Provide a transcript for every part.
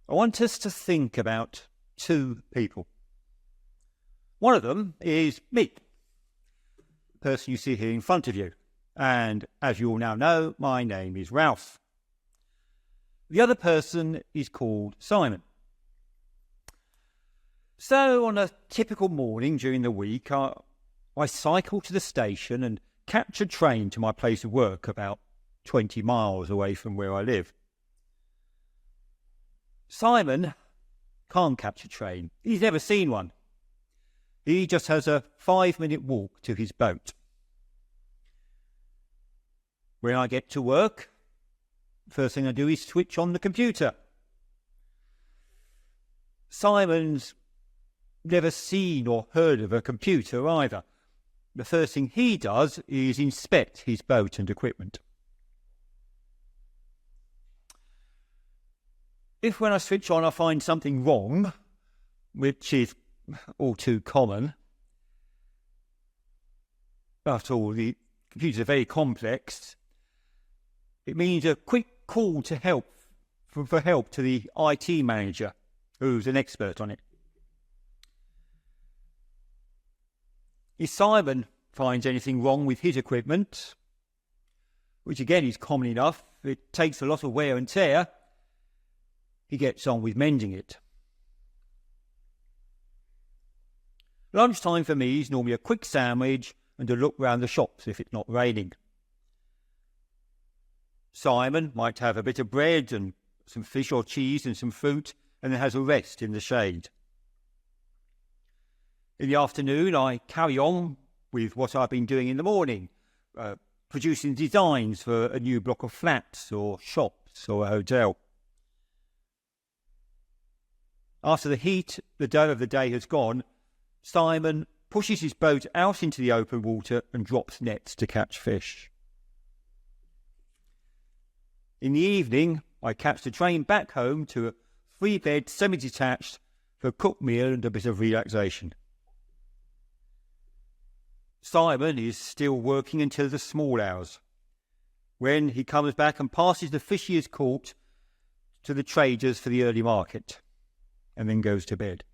I want us to think about two people. One of them is me, the person you see here in front of you. And as you all now know, my name is Ralph. The other person is called Simon. So on a typical morning during the week, I cycle to the station and catch a train to my place of work about 20 miles away from where I live. Simon can't catch a train. He's never seen one. He just has a 5-minute walk to his boat. When I get to work, first thing I do is switch on the computer. Simon's never seen or heard of a computer either. The first thing he does is inspect his boat and equipment. If when I switch on I find something wrong, which is all too common, after all, the computers are very complex, it means a quick call to help for help to the IT manager, who's an expert on it. If Simon finds anything wrong with his equipment, which again is common enough, it takes a lot of wear and tear, he gets on with mending it. Lunchtime for me is normally a quick sandwich and a look round the shops if it's not raining. Simon might have a bit of bread and some fish or cheese and some fruit, and then has a rest in the shade. In the afternoon, I carry on with what I've been doing in the morning, producing designs for a new block of flats or shops or a hotel. After the heat of the day has gone, Simon pushes his boat out into the open water and drops nets to catch fish. In the evening, I catch the train back home to a 3-bed semi-detached for a cooked meal and a bit of relaxation. Simon is still working until the small hours, when he comes back and passes the fish he has caught to the traders for the early market, and then goes to bed.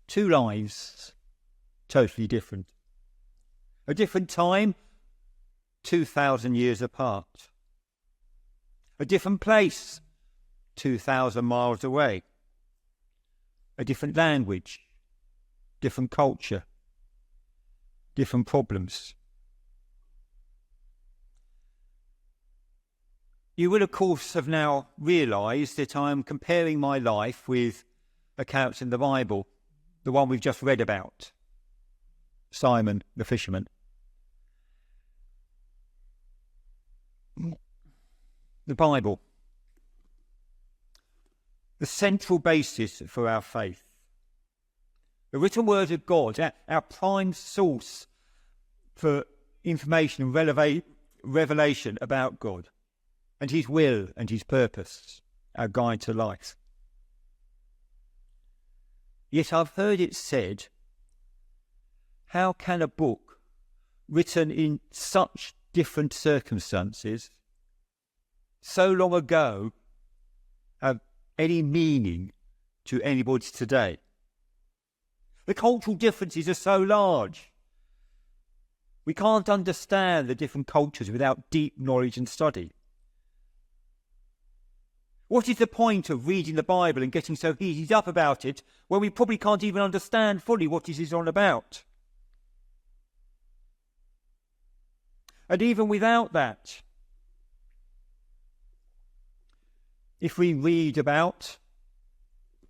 Two lives, totally different. A different time, 2,000 years apart. A different place, 2,000 miles away. A different language, different culture, different problems. You will, of course, have now realised that I am comparing my life with accounts in the Bible, the one we've just read about, Simon the fisherman. The Bible, the central basis for our faith. The written word of God, our prime source for information and revelation about God and his will and his purpose, our guide to life. Yet I've heard it said, how can a book written in such different circumstances so long ago have any meaning to anybody today? The cultural differences are so large. We can't understand the different cultures without deep knowledge and study. What is the point of reading the Bible and getting so heated up about it when we probably can't even understand fully what it is all about? And even without that, if we read about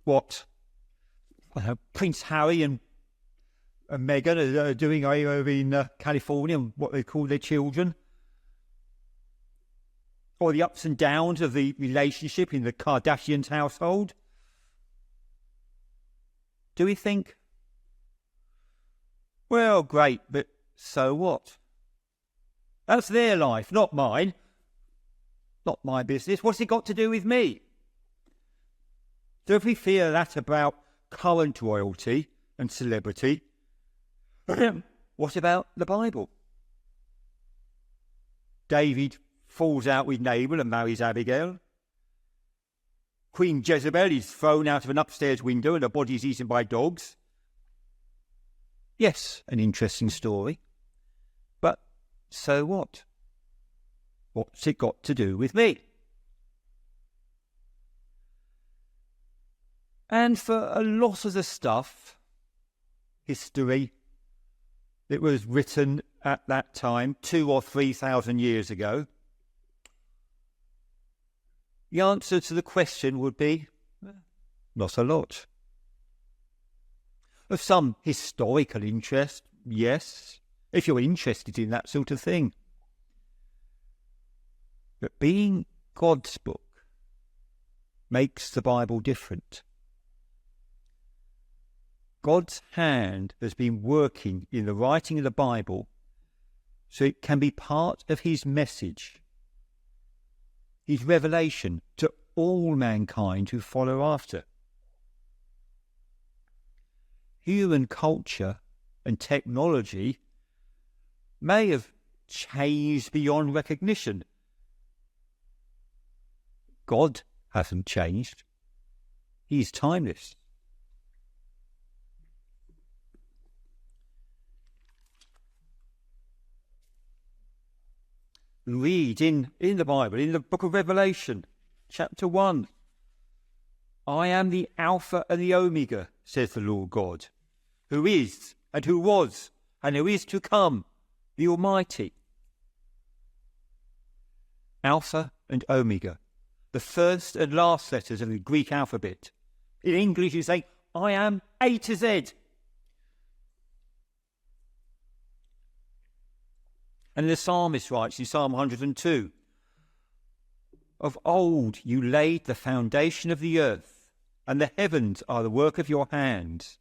what Prince Harry and Meghan are doing over in California and what they call their children, or the ups and downs of the relationship in the Kardashians' household, do we think, well, great, but so what? That's their life, not mine. Not my business. What's it got to do with me? So if we fear that about current royalty and celebrity, what about the Bible? David falls out with Nabal and marries Abigail. Queen Jezebel is thrown out of an upstairs window and her body is eaten by dogs. Yes, an interesting story. But so what? What's it got to do with me? And for a lot of the stuff, history, that was written at that time, 2,000 or 3,000 years ago, the answer to the question would be, not a lot. Of some historical interest, yes, if you're interested in that sort of thing. But being God's book makes the Bible different. God's hand has been working in the writing of the Bible so it can be part of his message, his revelation to all mankind who follow after. Human culture and technology may have changed beyond recognition. God hasn't changed. He's timeless. Read in the Bible, in the book of Revelation, chapter 1. I am the Alpha and the Omega, says the Lord God, who is and who was and who is to come, the Almighty. Alpha and Omega, the first and last letters of the Greek alphabet. In English you say, I am A to Z. And the psalmist writes in Psalm 102, of old you laid the foundation of the earth, and the heavens are the work of your hands.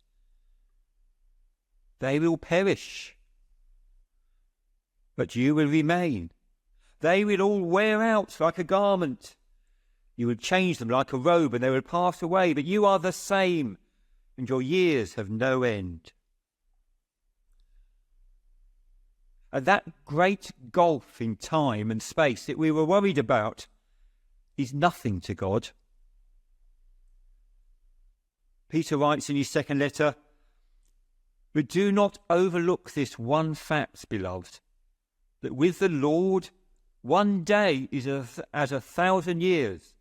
They will perish, but you will remain. They will all wear out like a garment. You will change them like a robe, and they will pass away, but you are the same, and your years have no end. And that great gulf in time and space that we were worried about is nothing to God. Peter writes in his second letter, but do not overlook this one fact, beloved, that with the Lord 1 day is as 1,000 years,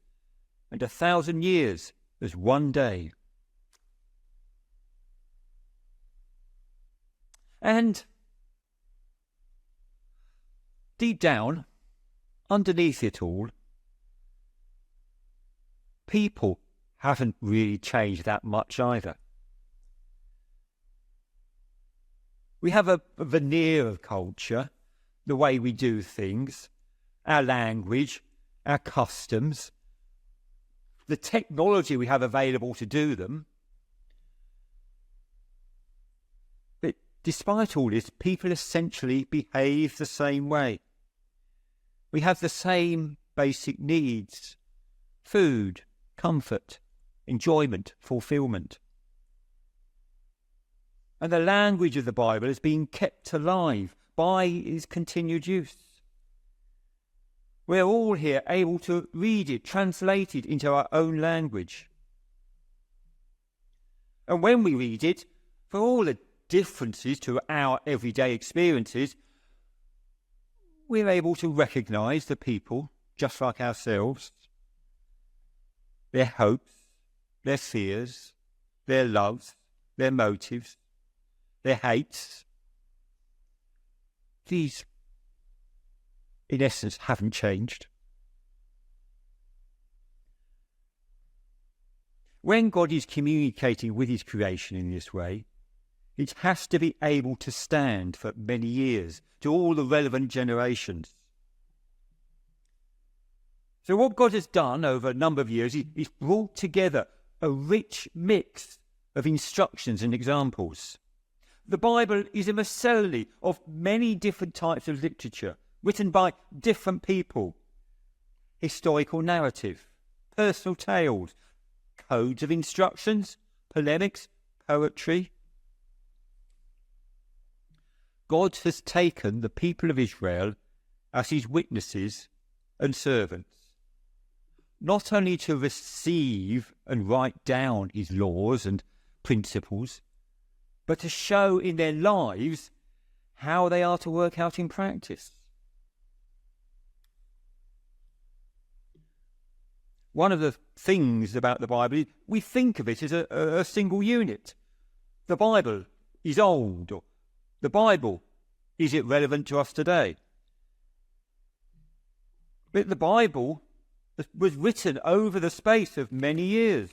and 1,000 years as 1 day. And deep down, underneath it all, people haven't really changed that much either. We have a veneer of culture, the way we do things, our language, our customs, the technology we have available to do them. But despite all this, people essentially behave the same way. We have the same basic needs: food, comfort, enjoyment, fulfillment. And the language of the Bible has been kept alive by its continued use. We're all here able to read it, translate it into our own language. And when we read it, for all the differences to our everyday experiences, we're able to recognise the people just like ourselves, their hopes, their fears, their loves, their motives, their hates. These, in essence, haven't changed. When God is communicating with his creation in this way, it has to be able to stand for many years, to all the relevant generations. So what God has done over a number of years is brought together a rich mix of instructions and examples. The Bible is a miscellany of many different types of literature, written by different people. Historical narrative, personal tales, codes of instructions, polemics, poetry. God has taken the people of Israel as his witnesses and servants, not only to receive and write down his laws and principles, but to show in their lives how they are to work out in practice. One of the things about the Bible is we think of it as a single unit. The Bible is old, or the Bible is irrelevant to us today. But the Bible was written over the space of many years.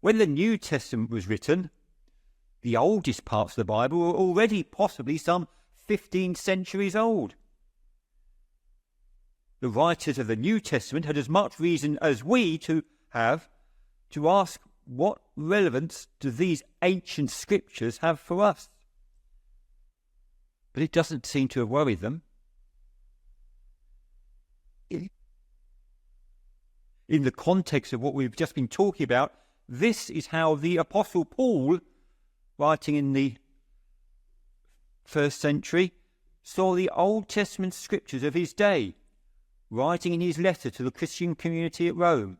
When the New Testament was written, the oldest parts of the Bible were already possibly some 15 centuries old. The writers of the New Testament had as much reason as we to have to ask, what relevance do these ancient scriptures have for us? But it doesn't seem to have worried them. In the context of what we've just been talking about, this is how the Apostle Paul, writing in the first century, saw the Old Testament scriptures of his day, writing in his letter to the Christian community at Rome.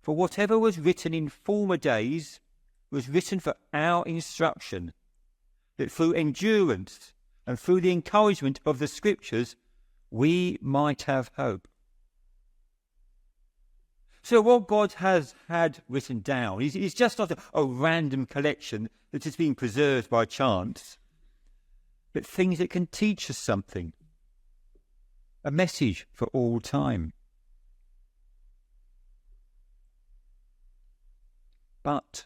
For whatever was written in former days was written for our instruction, that through endurance and through the encouragement of the scriptures we might have hope. So what God has had written down is just not a random collection that is being preserved by chance, but things that can teach us something, a message for all time. But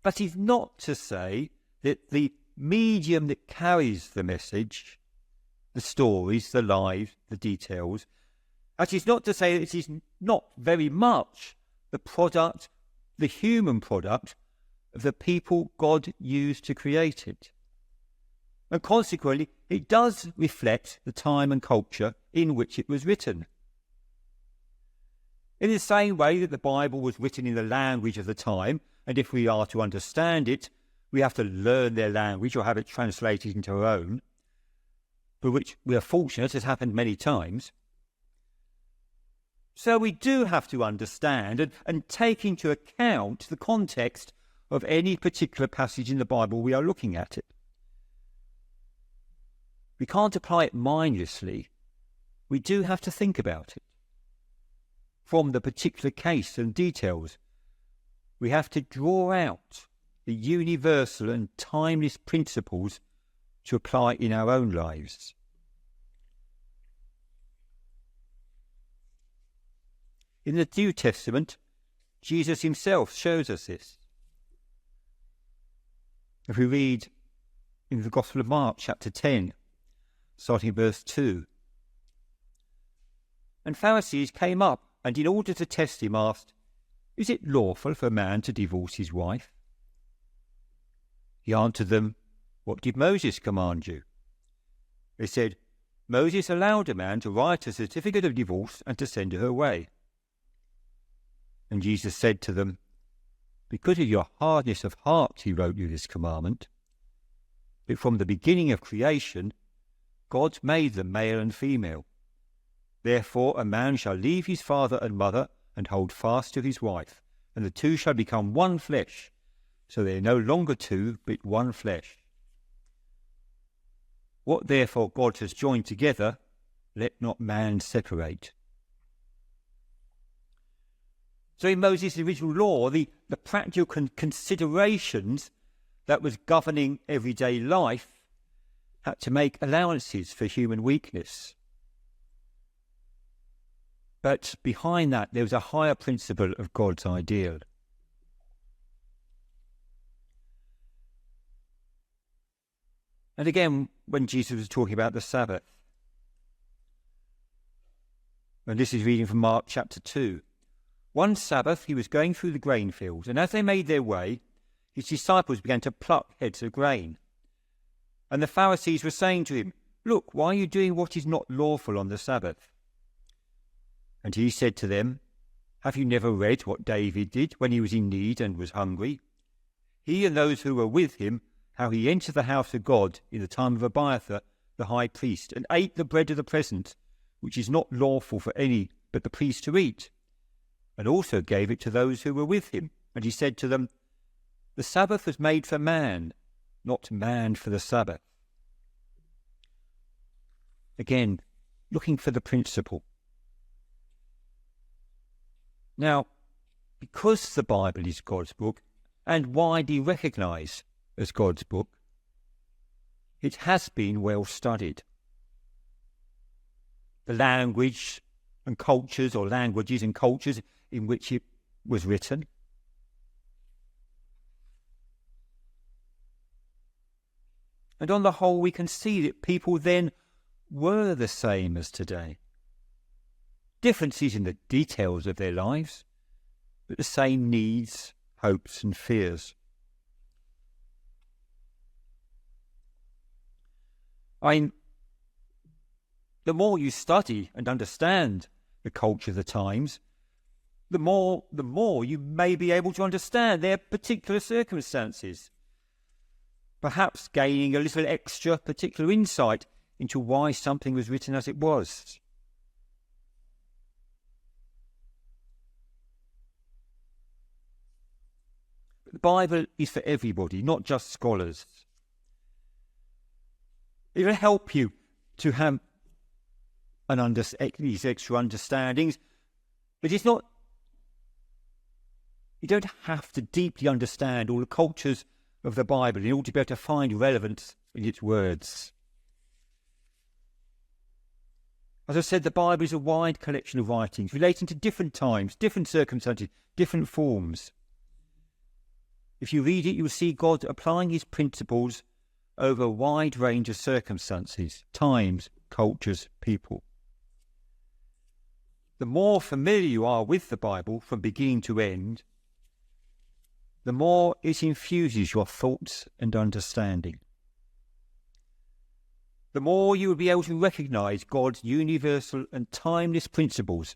that is not to say that the medium that carries the message, the stories, the lives, the details, that is not to say that it is not very much the product, the human product, of the people God used to create it. And consequently, it does reflect the time and culture in which it was written. In the same way that the Bible was written in the language of the time, and if we are to understand it, we have to learn their language or have it translated into our own, for which we are fortunate has happened many times. So we do have to understand and take into account the context of any particular passage in the Bible we are looking at it. We can't apply it mindlessly. We do have to think about it. From the particular case and details, we have to draw out the universal and timeless principles to apply in our own lives. In the New Testament, Jesus himself shows us this. If we read in the Gospel of Mark, chapter 10, starting verse 2, "And Pharisees came up, and in order to test him asked, 'Is it lawful for a man to divorce his wife?' He answered them, 'What did Moses command you?' They said, 'Moses allowed a man to write a certificate of divorce and to send her away.' And Jesus said to them, 'Because of your hardness of heart he wrote you this commandment. But from the beginning of creation, God made them male and female. Therefore a man shall leave his father and mother and hold fast to his wife, and the two shall become one flesh. So they are no longer two, but one flesh. What therefore God has joined together, let not man separate.'" So in Moses' original law, the practical considerations that was governing everyday life had to make allowances for human weakness. But behind that, there was a higher principle of God's ideal. And again, when Jesus was talking about the Sabbath, and this is reading from Mark chapter 2, "One Sabbath he was going through the grain fields, and as they made their way, his disciples began to pluck heads of grain. And the Pharisees were saying to him, 'Look, why are you doing what is not lawful on the Sabbath?' And he said to them, 'Have you never read what David did when he was in need and was hungry? He and those who were with him how he entered the house of God in the time of Abiathar the high priest, and ate the bread of the presence, which is not lawful for any but the priest to eat, and also gave it to those who were with him. And he said to them, the Sabbath was made for man, not man for the Sabbath. Again, looking for the principle. Now, because the Bible is God's book and widely recognised as God's book, it has been well studied. The language and cultures, or languages and cultures in which it was written, and on the whole we can see that people then were the same as today. Differences in the details of their lives, but the same needs, hopes and fears. The more you study and understand the culture of the times, the more you may be able to understand their particular circumstances, perhaps gaining a little extra particular insight into why something was written as it was. But the Bible is for everybody, not just scholars. It will help you to have these extra understandings, but it's not. You don't have to deeply understand all the cultures of the Bible in order to be able to find relevance in its words. As I said, the Bible is a wide collection of writings relating to different times, different circumstances, different forms. If you read it, you will see God applying his principles over a wide range of circumstances, times, cultures, people. The more familiar you are with the Bible from beginning to end, the more it infuses your thoughts and understanding. The more you will be able to recognise God's universal and timeless principles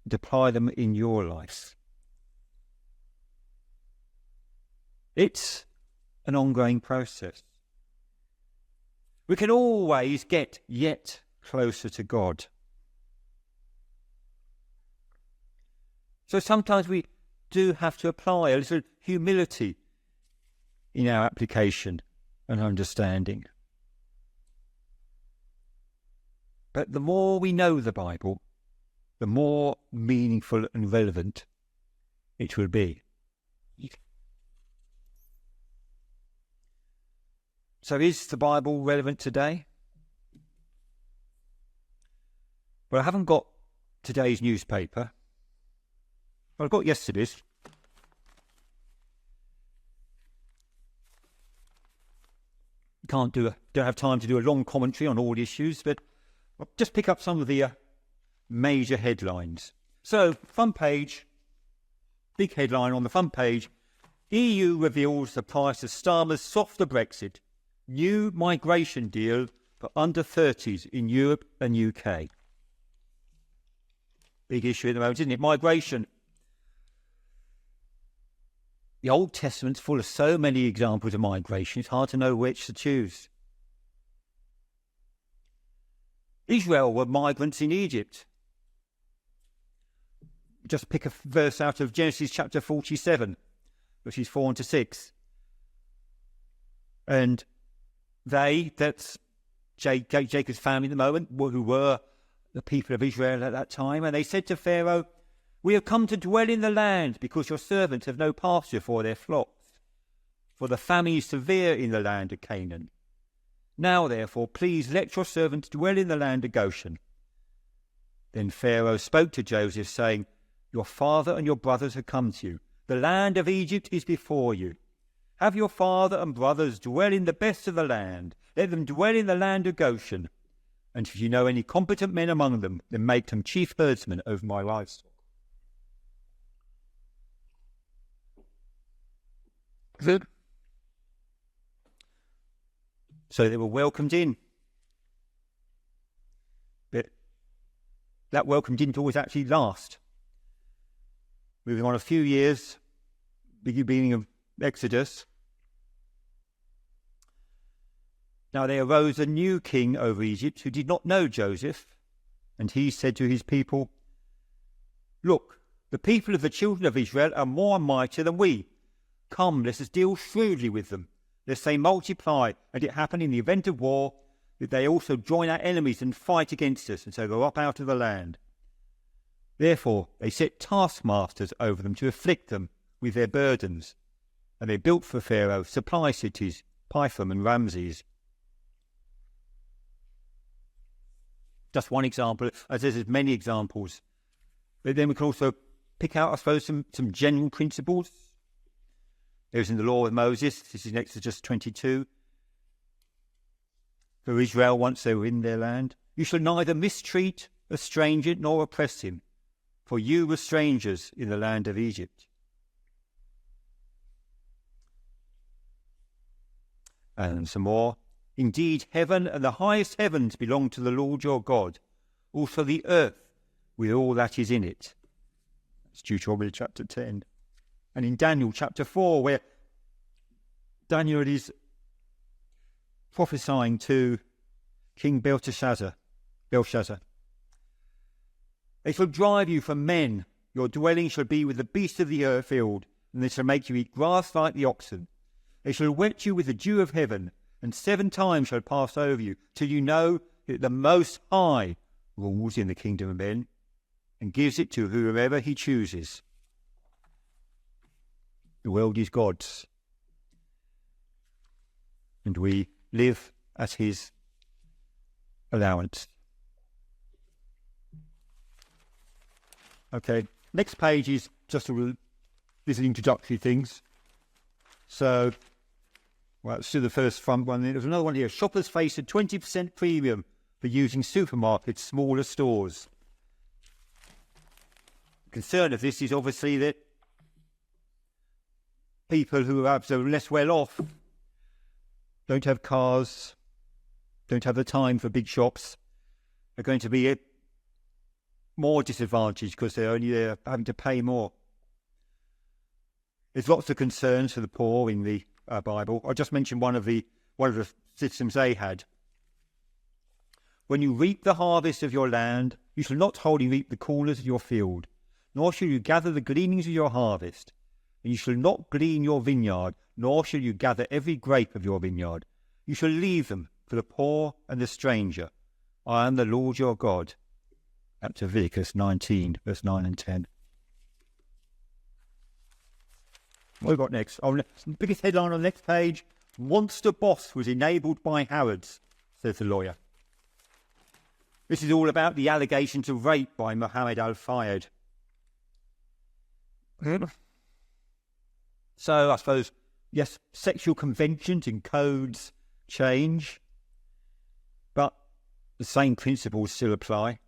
and apply them in your life. It's an ongoing process. We can always get yet closer to God. So sometimes we do have to apply a little humility in our application and understanding. But the more we know the Bible, the more meaningful and relevant it will be. So is the Bible relevant today? Well, I haven't got today's newspaper. I've got yesterday's. Don't have time to do a long commentary on all issues, but I'll just pick up some of the major headlines. So, front page, big headline on the front page: EU reveals the price of Starmer's softer Brexit. New migration deal for under 30s in Europe and UK. Big issue at the moment, isn't it? Migration. The Old Testament's full of so many examples of migration, it's hard to know which to choose. Israel were migrants in Egypt. Just pick a verse out of Genesis chapter 47, verses 4 to 6. And that's Jacob's family at the moment, who were the people of Israel at that time, and they said to Pharaoh, "We have come to dwell in the land, because your servants have no pasture for their flocks. For the famine is severe in the land of Canaan. Now, therefore, please let your servants dwell in the land of Goshen." Then Pharaoh spoke to Joseph, saying, "Your father and your brothers have come to you. The land of Egypt is before you. Have your father and brothers dwell in the best of the land. Let them dwell in the land of Goshen. And if you know any competent men among them, then make them chief herdsmen over my livestock." Good. So they were welcomed in. But that welcome didn't always actually last. Moving on a few years, beginning of Exodus, Now there arose a new king over Egypt who did not know Joseph, and he said to his people, Look, the people of the children of Israel are more mighty than we. Come, let us deal shrewdly with them, lest they multiply, and it happen in the event of war that they also join our enemies and fight against us, and so go up out of the land. Therefore they set taskmasters over them to afflict them with their burdens, and they built for Pharaoh supply cities, Pithom and Ramses. Just one example, as there's many examples. But then we can also pick out, I suppose, some general principles. There's in the law of Moses, this is in Exodus 22. For Israel, once they were in their land, you shall neither mistreat a stranger nor oppress him, for you were strangers in the land of Egypt. And some more. Indeed, heaven and the highest heavens belong to the Lord your God, also the earth with all that is in it. That's Deuteronomy chapter 10. And in Daniel chapter 4, where Daniel is prophesying to King Belshazzar. They shall drive you from men. Your dwelling shall be with the beasts of the earth field, and they shall make you eat grass like the oxen. They shall wet you with the dew of heaven, and 7 times shall pass over you, till you know that the Most High rules in the kingdom of men, and gives it to whoever he chooses. The world is God's, and we live at his allowance. Okay, next page is just these are introductory things. So, well, let's do the first front one. There's another one here. Shoppers face a 20% premium for using supermarkets' smaller stores. The concern of this is obviously that people who are less well off don't have cars, don't have the time for big shops, are going to be more disadvantaged because they're only there having to pay more. There's lots of concerns for the poor in the Bible. I just mentioned one of the systems they had. When you reap the harvest of your land, you shall not wholly reap the corners of your field, nor shall you gather the gleanings of your harvest. And you shall not glean your vineyard, nor shall you gather every grape of your vineyard. You shall leave them for the poor and the stranger. I am the Lord your God. That's Leviticus 19, verse 9 and 10. What have we got next? Oh, the biggest headline on the next page. Monster boss was enabled by Harrods, says the lawyer. This is all about the allegations of rape by Mohammed al-Fayed. So I suppose, yes, sexual conventions and codes change, but the same principles still apply.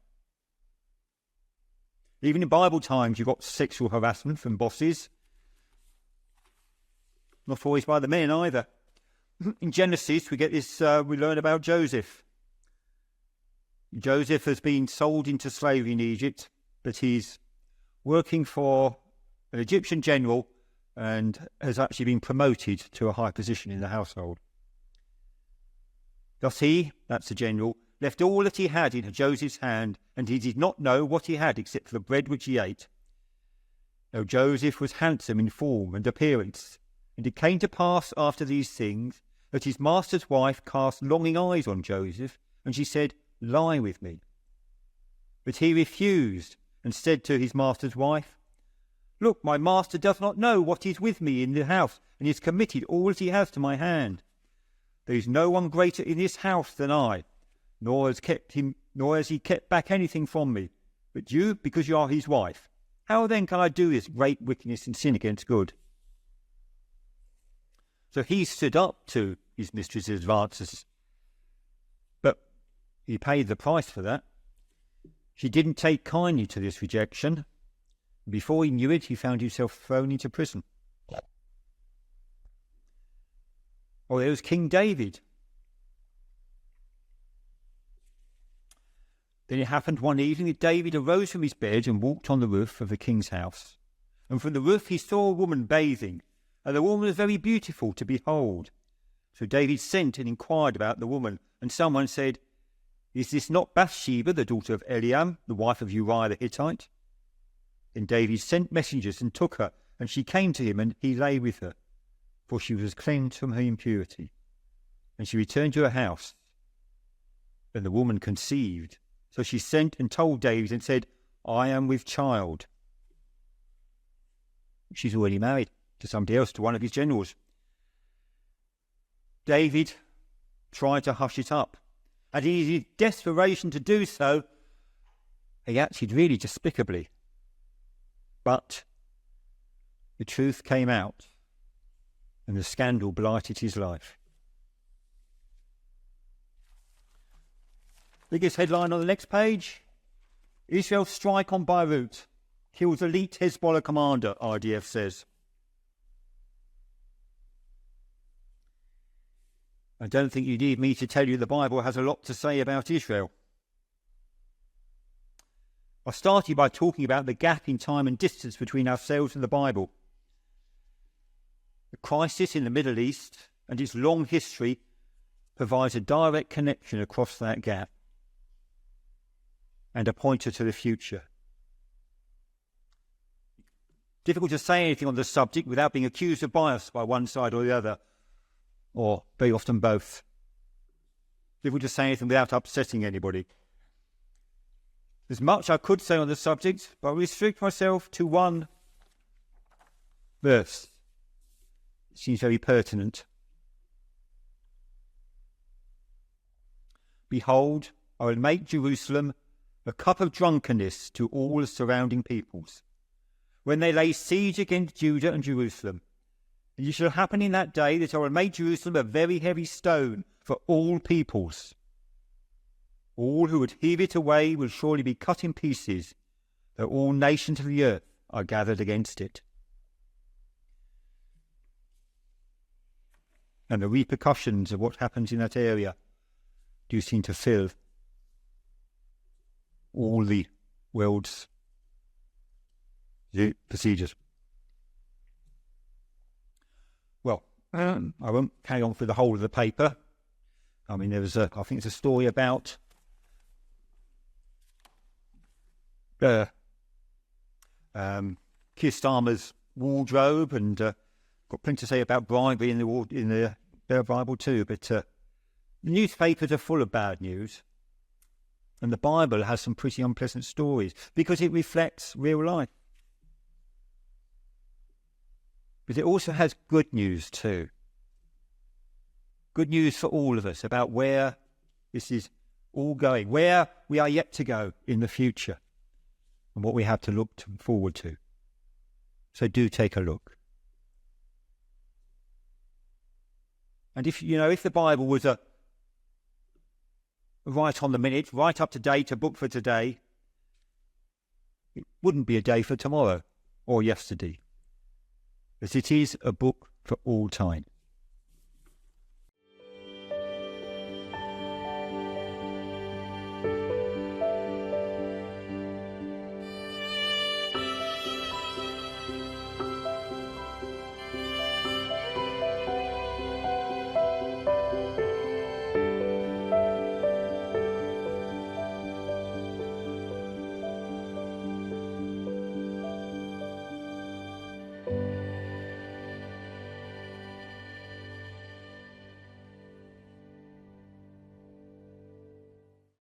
Even in Bible times, you've got sexual harassment from bosses. Not always by the men either. In Genesis, we get this. We learn about Joseph. Joseph has been sold into slavery in Egypt, but he's working for an Egyptian general and has actually been promoted to a high position in the household. Thus he, that's the general, left all that he had in Joseph's hand, and he did not know what he had except for the bread which he ate. Now Joseph was handsome in form and appearance, and it came to pass after these things that his master's wife cast longing eyes on Joseph, and she said, Lie with me. But he refused, and said to his master's wife, Look, my master does not know what is with me in the house, and he has committed all that he has to my hand. There is no one greater in this house than I, nor has he kept back anything from me. But you, because you are his wife, how then can I do this great wickedness and sin against good? So he stood up to his mistress's advances, but he paid the price for that. She didn't take kindly to this rejection. Before he knew it, he found himself thrown into prison. Oh, there was King David. Then it happened one evening that David arose from his bed and walked on the roof of the king's house. And from the roof he saw a woman bathing, and the woman was very beautiful to behold. So David sent and inquired about the woman, and someone said, "Is this not Bathsheba, the daughter of Eliam, the wife of Uriah the Hittite?" Then David sent messengers and took her, and she came to him, and he lay with her, for she was cleansed from her impurity. And she returned to her house. Then the woman conceived. So she sent and told David and said, "I am with child." She's already married to somebody else, to one of his generals. David tried to hush it up, and in his desperation to do so, he acted really despicably. But the truth came out, and the scandal blighted his life. Biggest headline on the next page: Israel strike on Beirut, kills elite Hezbollah commander, IDF says. I don't think you need me to tell you the Bible has a lot to say about Israel. I started by talking about the gap in time and distance between ourselves and the Bible. The crisis in the Middle East and its long history provides a direct connection across that gap and a pointer to the future. Difficult to say anything on the subject without being accused of bias by one side or the other, or very often both. Difficult to say anything without upsetting anybody. There's much I could say on the subject, but I restrict myself to one verse. It seems very pertinent. "Behold, I will make Jerusalem a cup of drunkenness to all the surrounding peoples, when they lay siege against Judah and Jerusalem. And it shall happen in that day that I will make Jerusalem a very heavy stone for all peoples. All who would heave it away will surely be cut in pieces, though all nations of the earth are gathered against it." And the repercussions of what happens in that area do seem to fill all the world's procedures. Well, I won't carry on through the whole of the paper. I mean, I think it's a story about Keir Starmer's wardrobe, and got plenty to say about bribery in the Bible too. But newspapers are full of bad news, and the Bible has some pretty unpleasant stories because it reflects real life. But it also has good news too. Good news for all of us about where this is all going, where we are yet to go in the future, and what we have to look forward to. So do take a look. And if the Bible was a right on the minute, right up to date, a book for today, it wouldn't be a day for tomorrow or yesterday, as it is a book for all time.